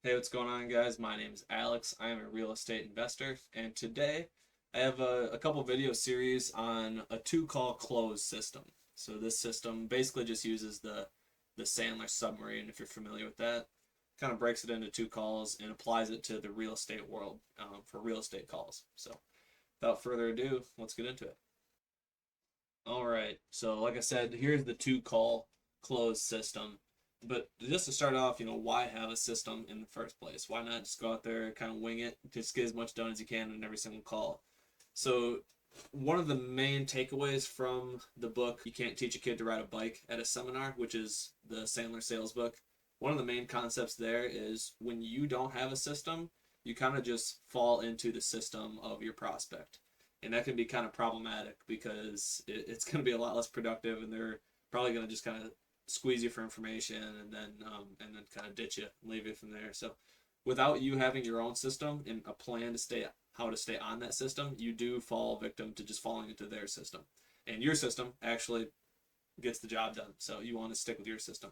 Hey, what's going on, guys? My name is Alex. I am a real estate investor, and today I have a couple video series on a two-call close system. So this system basically just uses the Sandler submarine, if you're familiar with that. Kind of breaks it into two calls and applies it to the real estate world for real estate calls. So without further ado, let's get into it. All right. So like I said, here's the two-call close system. But just to start off, why have a system in the first place? Why not just go out there, kind of wing it, just get as much done as you can in every single call? So, one of the main takeaways from the book, You Can't Teach a Kid to Ride a Bike at a Seminar, which is the Sandler sales book, one of the main concepts there is when you don't have a system, you kind of just fall into the system of your prospect. And that can be kind of problematic because it's going to be a lot less productive, and they're probably going to just kind of squeeze you for information and then kind of ditch you and leave you from there. So without you having your own system and a plan to stay how to stay on that system, you do fall victim to just falling into their system. And your system actually gets the job done. So you want to stick with your system.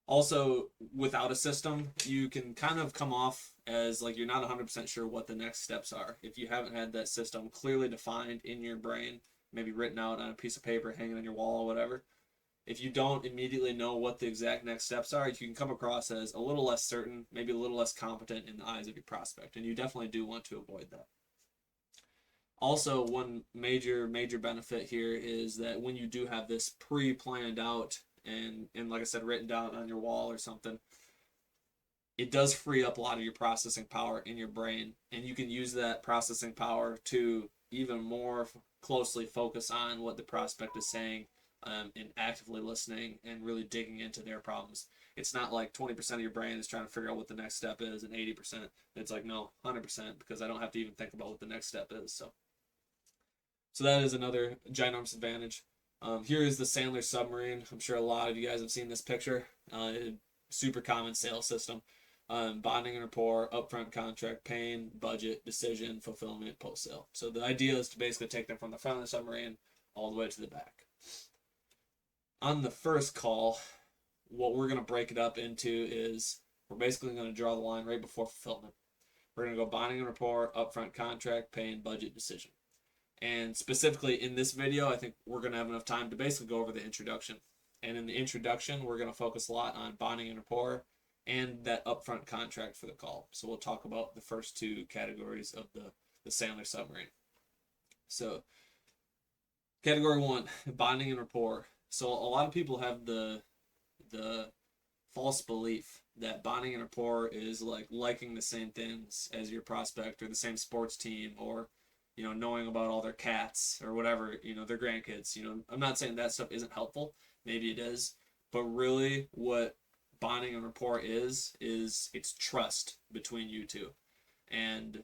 Also, without a system, you can kind of come off as like you're not 100% sure what the next steps are. If you haven't had that system clearly defined in your brain, maybe written out on a piece of paper, hanging on your wall, or whatever, if you don't immediately know what the exact next steps are, you can come across as a little less certain, maybe a little less competent in the eyes of your prospect, and you definitely do want to avoid that. Also, one major benefit here is that when you do have this pre-planned out and like I said, written down on your wall or something, it does free up a lot of your processing power in your brain, and you can use that processing power to even more closely focus on what the prospect is saying, and actively listening and really digging into their problems. It's not like 20% of your brain is trying to figure out what the next step is, and 80% it's like, no, 100%, because I don't have to even think about what the next step is. So that is another ginormous advantage. Here is the Sandler submarine. I'm sure a lot of you guys have seen this picture. Super common sales system. Bonding and rapport, upfront contract, pain, budget, decision, fulfillment, post sale. So the idea is to basically take them from the front of the submarine all the way to the back. On the first call, what we're going to break it up into is we're basically going to draw the line right before fulfillment. We're going to go bonding and rapport, upfront contract, pain, budget, decision. And specifically in this video, I think we're going to have enough time to basically go over the introduction. And in the introduction, we're going to focus a lot on bonding and rapport and that upfront contract for the call. So we'll talk about the first two categories of the Sandler submarine. So category one, bonding and rapport. So a lot of people have the false belief that bonding and rapport is like liking the same things as your prospect or the same sports team, or knowing about all their cats or whatever, their grandkids. I'm not saying that stuff isn't helpful. Maybe it is, but really what bonding and rapport is it's trust between you two. And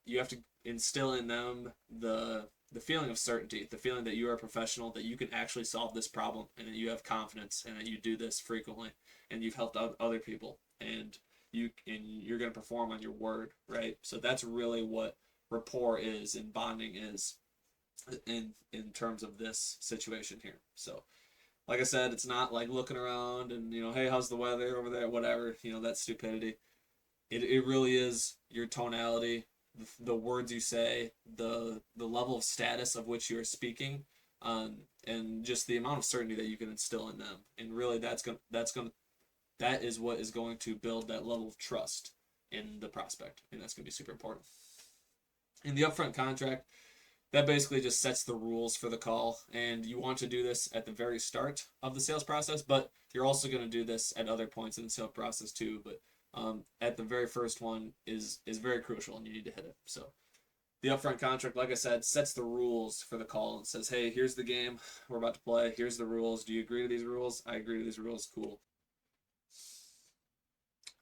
you have to instill in them the feeling of certainty, the feeling that you are a professional, that you can actually solve this problem, and that you have confidence, and that you do this frequently, and you've helped other people, and you're going to perform on your word, right? So that's really what rapport is and bonding is in terms of this situation here. So like I said, it's not like looking around and hey, how's the weather over there, whatever, that's stupidity. It really is your tonality, the words you say, the level of status of which you are speaking, and just the amount of certainty that you can instill in them. And really, that is what is going to build that level of trust in the prospect, and that's going to be super important. In the upfront contract, that basically just sets the rules for the call, and you want to do this at the very start of the sales process, but you're also going to do this at other points in the sales process too. But at the very first one is very crucial, and you need to hit it. So the upfront contract, like I said, sets the rules for the call and says, hey, here's the game we're about to play. Here's the rules. Do you agree to these rules? I agree to these rules. Cool.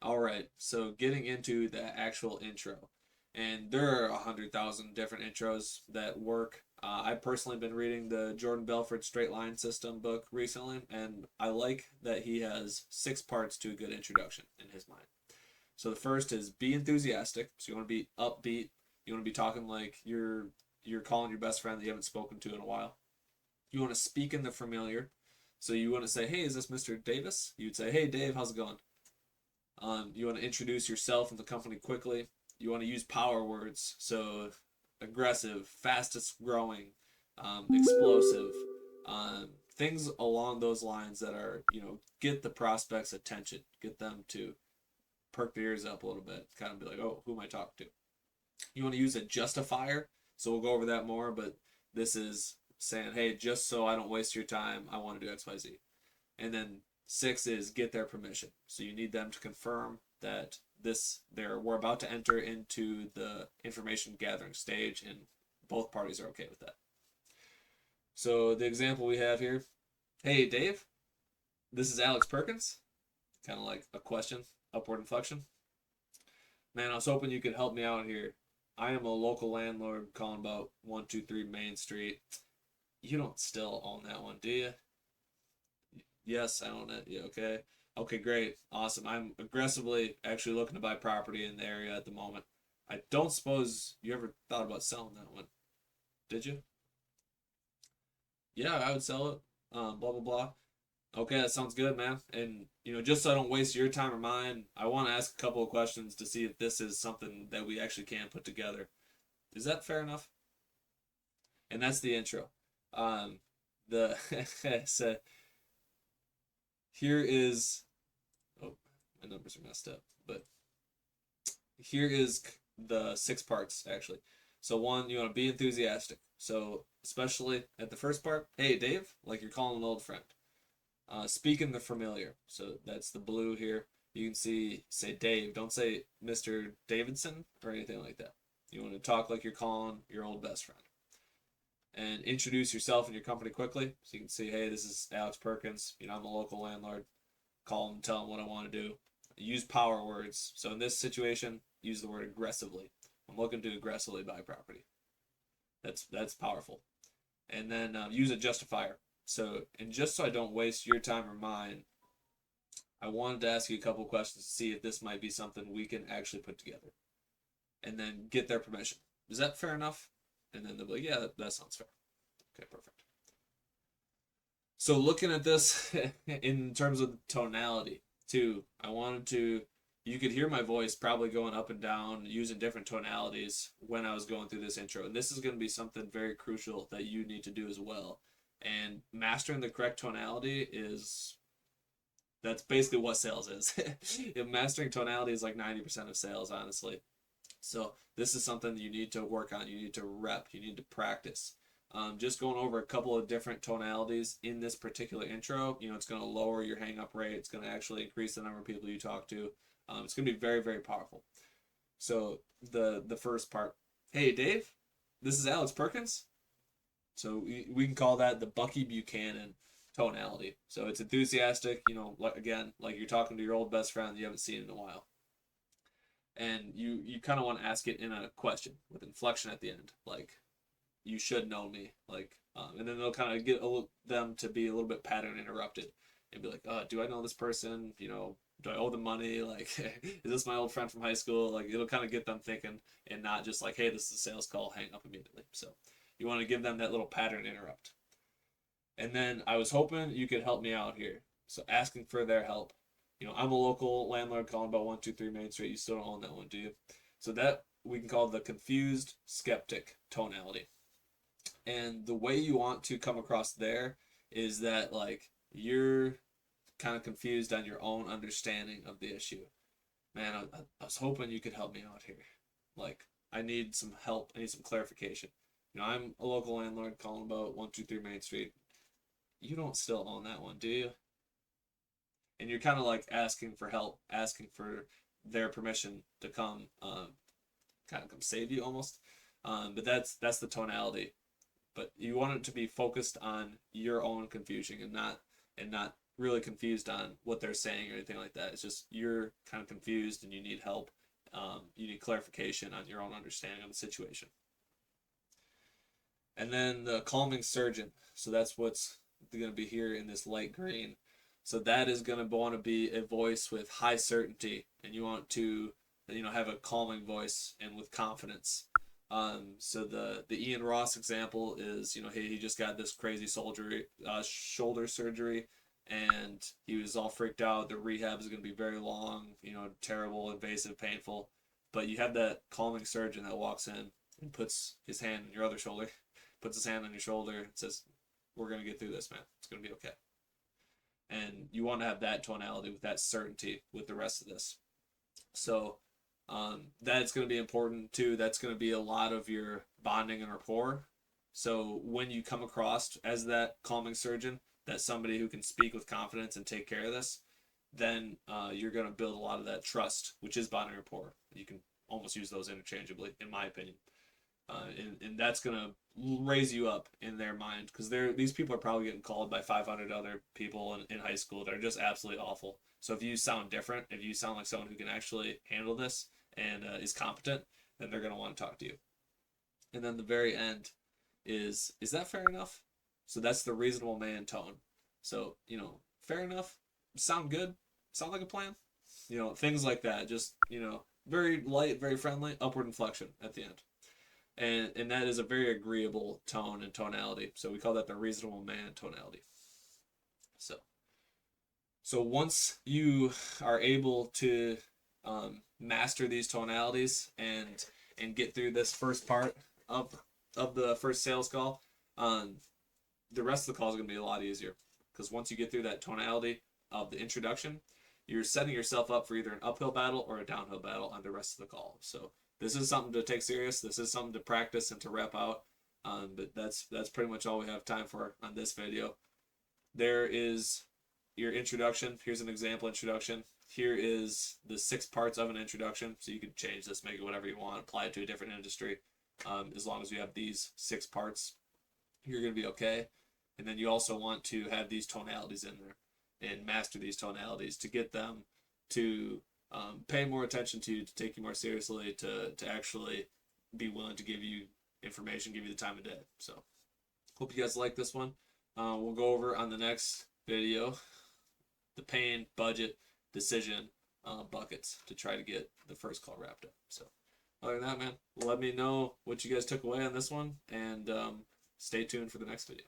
All right. So getting into the actual intro. And there are 100,000 different intros that work. I've personally been reading the Jordan Belfort Straight Line System book recently, and I like that he has 6 parts to a good introduction in his mind. So the first is be enthusiastic. So you want to be upbeat. You want to be talking like you're calling your best friend that you haven't spoken to in a while. You want to speak in the familiar. So you want to say, hey, is this Mr. Davis? You'd say, hey, Dave, how's it going? You want to introduce yourself and the company quickly. You want to use power words, so aggressive, fastest growing, explosive, things along those lines that are, get the prospect's attention, get them to perk their ears up a little bit, kind of be like, oh, who am I talking to? You want to use a justifier, so we'll go over that more, but this is saying, hey, just so I don't waste your time, I want to do XYZ. And then 6 is get their permission. So you need them to confirm that we're about to enter into the information gathering stage, and both parties are okay with that. So the example we have here, hey Dave, this is Alex Perkins. Kind of like a question, upward inflection. Man, I was hoping you could help me out here. I am a local landlord calling about 123 Main Street. You don't still own that one, do you? Yes, I own it. Yeah, okay. Okay, great. Awesome. I'm aggressively actually looking to buy property in the area at the moment. I don't suppose you ever thought about selling that one, did you? Yeah, I would sell it. Blah blah blah. Okay, that sounds good, man. And just so I don't waste your time or mine, I want to ask a couple of questions to see if this is something that we actually can put together. Is that fair enough? And that's the intro. The so here is, oh, my numbers are messed up, but here is the 6 parts actually. So one, you want to be enthusiastic. So especially at the first part, hey Dave, like you're calling an old friend. Speak in the familiar. So that's the blue here. You can say Dave. Don't say Mr. Davidson or anything like that. You want to talk like you're calling your old best friend. And introduce yourself and your company quickly. So you can say, hey, this is Alex Perkins. I'm a local landlord. Call them, tell them what I want to do. Use power words. So in this situation, use the word aggressively. I'm looking to aggressively buy property. That's powerful. And then use a justifier. And just so I don't waste your time or mine, I wanted to ask you a couple questions to see if this might be something we can actually put together. And then get their permission. Is that fair enough? And then they'll be like, yeah, that sounds fair. Okay, perfect. So looking at this in terms of tonality, too, you could hear my voice probably going up and down using different tonalities when I was going through this intro. And this is going to be something very crucial that you need to do as well. And mastering the correct tonality that's basically what sales is. Mastering tonality is like 90% of sales, honestly. So this is something you need to work on. You need to rep. You need to practice. Just going over a couple of different tonalities in this particular intro, it's going to lower your hang up rate. It's going to actually increase the number of people you talk to. It's going to be very, very powerful. So the first part, hey Dave, this is Alex Perkins. So we can call that the Bucky Buchanan tonality. So it's enthusiastic, again, like you're talking to your old best friend you haven't seen in a while. And you kind of want to ask it in a question with inflection at the end, like you should know me, like, and then they'll kind of get them to be a little bit pattern interrupted and be like, do I know this person? Do I owe them money? Like, is this my old friend from high school? Like, it'll kind of get them thinking and not just like, hey, this is a sales call, hang up immediately. So you want to give them that little pattern interrupt. And then I was hoping you could help me out here. So asking for their help. I'm a local landlord calling about 123 Main Street. You still don't own that one, do you? So that we can call the confused skeptic tonality. And the way you want to come across there is that like you're kind of confused on your own understanding of the issue. Man, I was hoping you could help me out here. Like, I need some help. I need some clarification. I'm a local landlord calling about 123 Main Street. You don't still own that one, do you? And you're kind of like asking for help, asking for their permission to come, kind of come save you almost. But that's the tonality. But you want it to be focused on your own confusion and not really confused on what they're saying or anything like that. It's just you're kind of confused and you need help. You need clarification on your own understanding of the situation. And then the calming surgeon. So that's what's going to be here in this light green. So that is going to want to be a voice with high certainty, and you want to have a calming voice and with confidence. So the Ian Ross example is hey, he just got this crazy shoulder surgery. and he was all freaked out. The rehab is going to be very long, terrible, invasive, painful. But you have that calming surgeon that walks in and puts his hand on your other shoulder, puts his hand on your shoulder, and says, "We're going to get through this, man. It's going to be okay." And you want to have that tonality with that certainty with the rest of this. So that's going to be important too. That's going to be a lot of your bonding and rapport. So when you come across as that calming surgeon, that somebody who can speak with confidence and take care of this, then you're going to build a lot of that trust, which is bonding rapport. You can almost use those interchangeably, in my opinion. And that's going to raise you up in their mind, because these people are probably getting called by 500 other people in high school that are just absolutely awful. So if you sound different, if you sound like someone who can actually handle this and is competent, then they're going to want to talk to you. And then the very end is that fair enough? So that's the reasonable man tone. So, fair enough, sound good, sound like a plan, things like that. Just, very light, very friendly, upward inflection at the end. And that is a very agreeable tone and tonality. So we call that the reasonable man tonality. So once you are able to master these tonalities and get through this first part of the first sales call, the rest of the call is going to be a lot easier, because once you get through that tonality of the introduction, you're setting yourself up for either an uphill battle or a downhill battle on the rest of the call. So this is something to take serious. This is something to practice and to rep out. But that's pretty much all we have time for on this video. There is your introduction. Here's an example introduction. Here is the 6 parts of an introduction. So you can change this, make it whatever you want, apply it to a different industry. As long as you have these 6 parts, you're going to be okay. And then you also want to have these tonalities in there and master these tonalities to get them to pay more attention to you, to take you more seriously, to actually be willing to give you information, give you the time of day. So hope you guys like this one. We'll go over on the next video the pain, budget, decision buckets to try to get the first call wrapped up. So other than that, man, let me know what you guys took away on this one, and stay tuned for the next video.